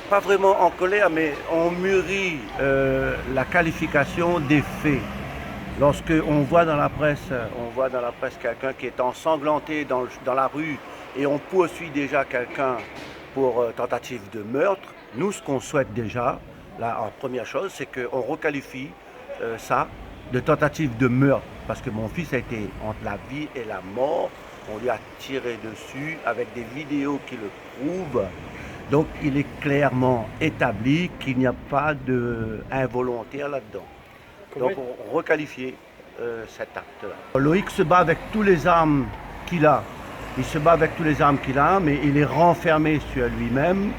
pas vraiment en colère, mais on mûrit la qualification des faits. Lorsque on voit dans la presse quelqu'un qui est ensanglanté dans la rue et on poursuit déjà quelqu'un pour tentative de meurtre, nous, ce qu'on souhaite déjà, là, en première chose, c'est qu'on requalifie ça de tentative de meurtre. Parce que mon fils a été entre la vie et la mort. On lui a tiré dessus avec des vidéos qui le prouvent. Donc, il est clairement établi qu'il n'y a pas d'involontaire là-dedans. Comment Donc on requalifiait cet acte-là. Loïc se bat avec tous les armes qu'il a. Il se bat avec tous les armes qu'il a, mais il est renfermé sur lui-même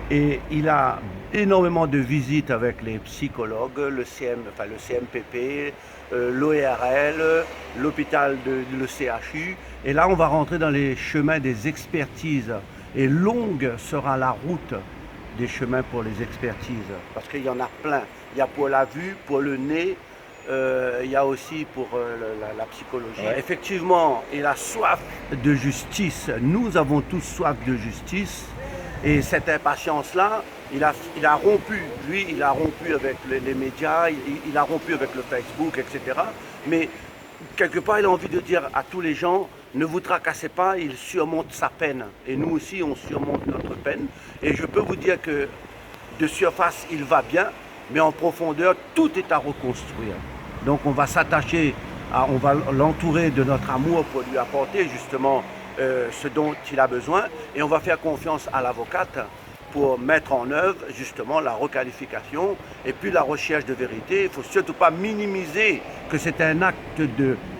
et il a énormément de visites avec les psychologues, le CMPP, l'ORL, l'hôpital le CHU. Et là, on va rentrer dans les chemins des expertises. Et longue sera la route des chemins pour les expertises, parce qu'il y en a plein. Il y a pour la vue, pour le nez, il y a aussi pour la psychologie. Ouais. Effectivement, il a soif de justice. Nous avons tous soif de justice. Et cette impatience-là, il a rompu. Lui, il a rompu avec les médias, il a rompu avec le Facebook, etc. Mais quelque part, il a envie de dire à tous les gens, ne vous tracassez pas, il surmonte sa peine. Et nous aussi, on surmonte notre peine. Et je peux vous dire que de surface, il va bien, mais en profondeur, tout est à reconstruire. Donc on va s'attacher, on va l'entourer de notre amour pour lui apporter justement ce dont il a besoin. Et on va faire confiance à l'avocate pour mettre en œuvre justement la requalification et puis la recherche de vérité. Il ne faut surtout pas minimiser que c'est un acte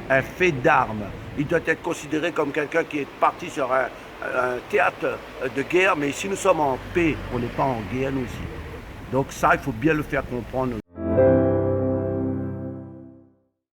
un fait d'armes. Il doit être considéré comme quelqu'un qui est parti sur un théâtre de guerre, mais si nous sommes en paix, on n'est pas en guerre nous aussi. Donc ça, il faut bien le faire comprendre.